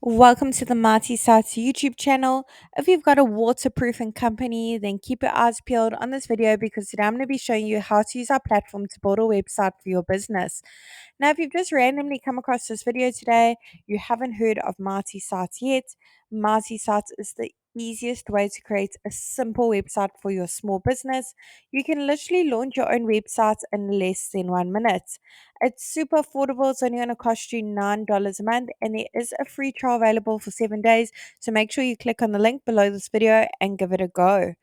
Welcome to the Marty Sites YouTube channel. If you've got a waterproofing company, then keep your eyes peeled on this video because today I'm going to be showing you how to use our platform to build a website for your business. Now, if you've just randomly come across this video today, you haven't heard of Marty Sites yet. Marty Sites is the easiest way to create a simple website for your small business. You can literally launch your own website in less than 1 minute. It's super affordable. It's only going to cost you $9 a month, and there is a free trial available for 7 days. So make sure you click on the link below this video and give it a go.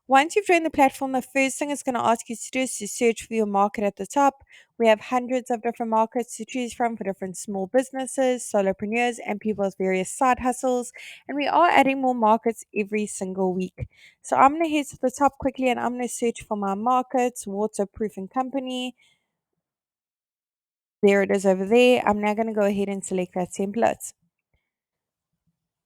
Once you've joined the platform, the first thing it's going to ask you to do is to search for your market at the top. We have hundreds of different markets to choose from for different small businesses, solopreneurs, and people with various side hustles. And we are adding more markets every single week. So I'm going to head to the top quickly and I'm going to search for my markets, waterproofing company. There it is over there. I'm now going to go ahead and select that template.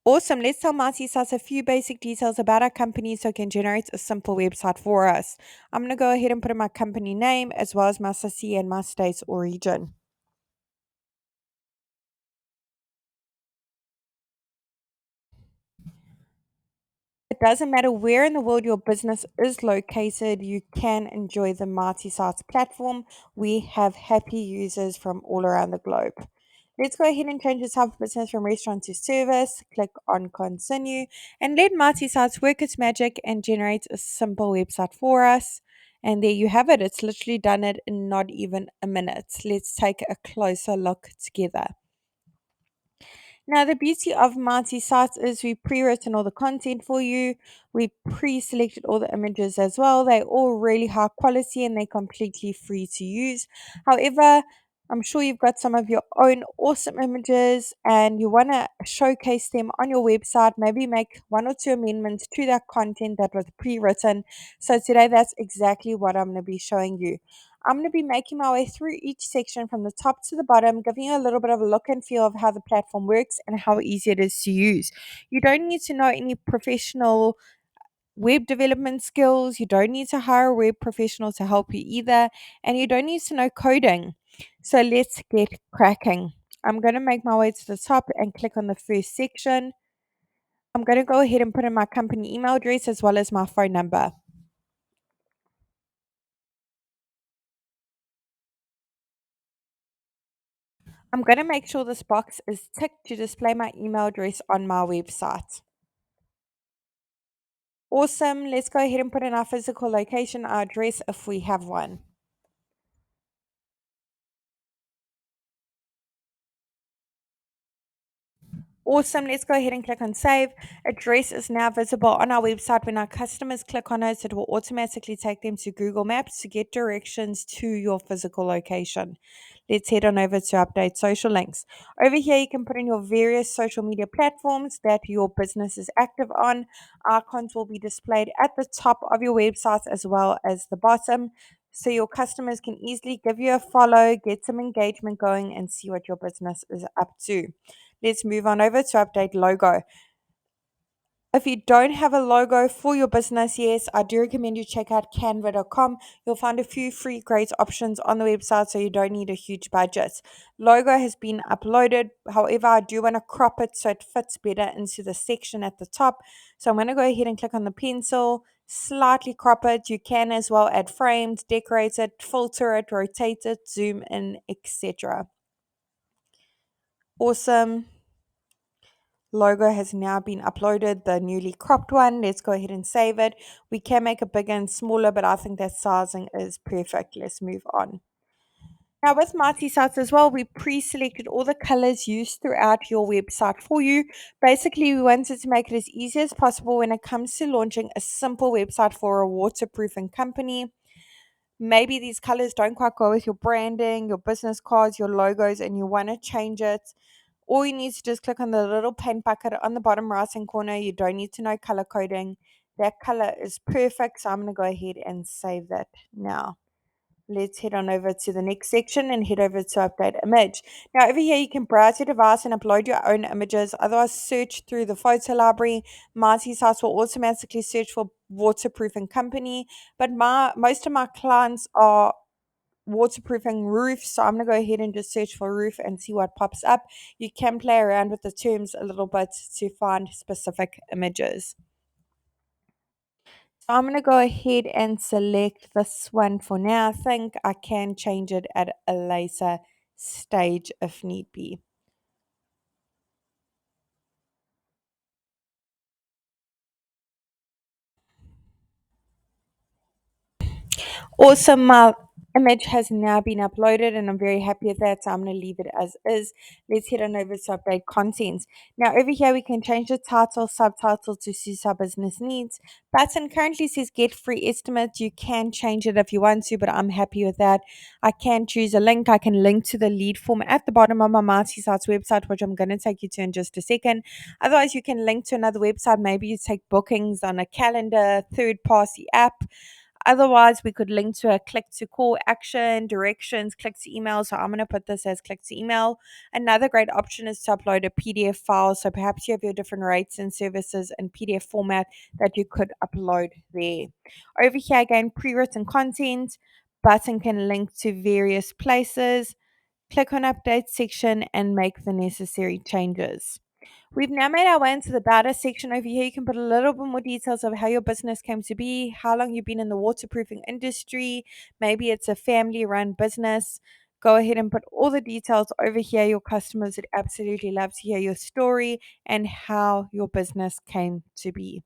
Awesome. Let's tell Marty Sas a few basic details about our company so it can generate a simple website for us. I'm going to go ahead and put in my company name as well as my SASI and my state's origin. It doesn't matter where in the world your business is located, you can enjoy the Marty Sites platform. We have happy users from all around the globe. Let's go ahead and change the type of business from restaurant to service. Click on continue and let Marty Sites work its magic and generate a simple website for us. And there you have it. It's literally done it in not even a minute. Let's take a closer look together. Now, the beauty of Marty Sites is we pre-written all the content for you. We pre-selected all the images as well. They're all really high quality and they're completely free to use. However, I'm sure you've got some of your own awesome images and you want to showcase them on your website. Maybe make one or two amendments to that content that was pre-written. So today, that's exactly what I'm going to be showing you. I'm going to be making my way through each section from the top to the bottom, giving you a little bit of a look and feel of how the platform works and how easy it is to use. You don't need to know any professional web development skills. You don't need to hire a web professional to help you either. And you don't need to know coding. So let's get cracking. I'm going to make my way to the top and click on the first section. I'm going to go ahead and put in my company email address as well as my phone number. I'm going to make sure this box is ticked to display my email address on my website. Awesome. Let's go ahead and put in our physical location, our address if we have one. Awesome. Let's go ahead and click on save. Address is now visible on our website. When our customers click on it, it will automatically take them to Google Maps to get directions to your physical location. Let's head on over to update social links. Over here, you can put in your various social media platforms that your business is active on. Icons will be displayed at the top of your website as well as the bottom. So your customers can easily give you a follow, get some engagement going, and see what your business is up to. Let's move on over to update logo. If you don't have a logo for your business, yes, I do recommend you check out canva.com. You'll find a few free great options on the website, so you don't need a huge budget. Logo has been uploaded. However, I do want to crop it so it fits better into the section at the top. So I'm going to go ahead and click on the pencil, slightly crop it. You can as well add frames, decorate it, filter it, rotate it, zoom in, etc. Awesome. Logo has now been uploaded, the newly cropped one. Let's go ahead and save it. We can make it bigger and smaller, but I think that sizing is perfect. Let's move on. Now with Marty Sites as well, we pre-selected all the colors used throughout your website for you. Basically, we wanted to make it as easy as possible when it comes to launching a simple website for a waterproofing company. Maybe these colors don't quite go with your branding, your business cards, your logos, and you want to change it. All you need to just click on the little paint bucket on the bottom right hand corner. You don't need to know color coding. That color is perfect. So I'm going to go ahead and save that now. Let's head on over to the next section and head over to update image. Now over here you can browse your device and upload your own images. Otherwise search through the photo library. Marty Sites will automatically search for waterproofing company. But most of my clients are waterproofing roofs. So I'm going to go ahead and just search for roof and see what pops up. You can play around with the terms a little bit to find specific images. So I'm going to go ahead and select this one for now. I think I can change it at a later stage if need be. Awesome. My image has now been uploaded and I'm very happy with that. So I'm going to leave it as is. Let's head on over to update contents. Now over here we can change the title, subtitle to suit our business needs. Button currently says get free estimates. You can change it if you want to, but I'm happy with that. I can choose a link. I can link to the lead form at the bottom of my Mighty Sites website, which I'm going to take you to in just a second. Otherwise, you can link to another website. Maybe you take bookings on a calendar, third party app. Otherwise, we could link to a click to call action, directions, click to email. So I'm going to put this as click to email. Another great option is to upload a PDF file. So perhaps you have your different rates and services in PDF format that you could upload there. Over here again, pre-written content. Button can link to various places. Click on update section and make the necessary changes. We've now made our way into the About Us section. Over here, you can put a little bit more details of how your business came to be, how long you've been in the waterproofing industry. Maybe it's a family run business. Go ahead and put all the details over here. Your customers would absolutely love to hear your story and how your business came to be.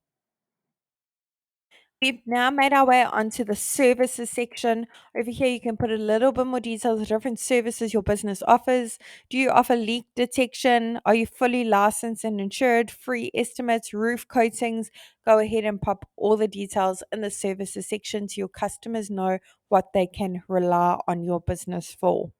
We've now made our way onto the services section. Over here, you can put a little bit more details of different services your business offers. Do you offer leak detection? Are you fully licensed and insured? Free estimates, roof coatings? Go ahead and pop all the details in the services section so your customers know what they can rely on your business for.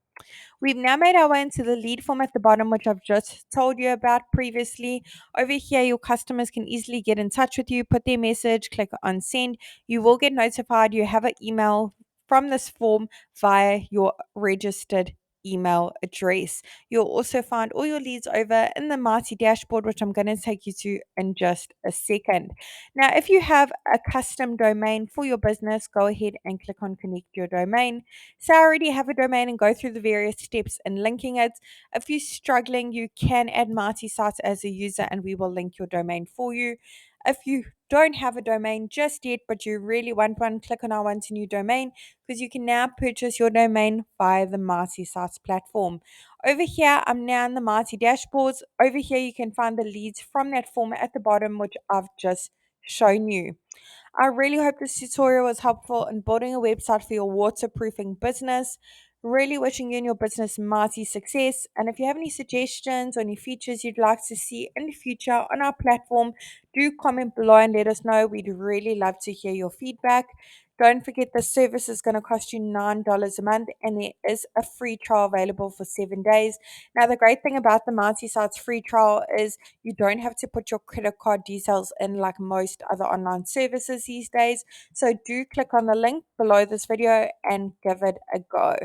We've now made our way into the lead form at the bottom, which I've just told you about previously. Over here, your customers can easily get in touch with you, put their message, click on send. You will get notified you have an email from this form via your registered email address. You'll also find all your leads over in the Mighty dashboard, which I'm going to take you to in just a second. Now, if you have a custom domain for your business, go ahead and click on connect your domain. So I already have a domain and go through the various steps in linking it. If you're struggling, you can add Mighty Sites as a user and we will link your domain for you. If you don't have a domain just yet, but you really want one, click on I want a new domain because you can now purchase your domain via the Mighty Sites platform. Over here, I'm now in the Mighty dashboards. Over here, you can find the leads from that form at the bottom, which I've just shown you. I really hope this tutorial was helpful in building a website for your waterproofing business. Really wishing you and your business mighty success. And if you have any suggestions or any features you'd like to see in the future on our platform, do comment below and let us know. We'd really love to hear your feedback. Don't forget the service is going to cost you $9 a month and there is a free trial available for 7 days. Now, the great thing about the Mighty Sites free trial is you don't have to put your credit card details in like most other online services these days. So do click on the link below this video and give it a go.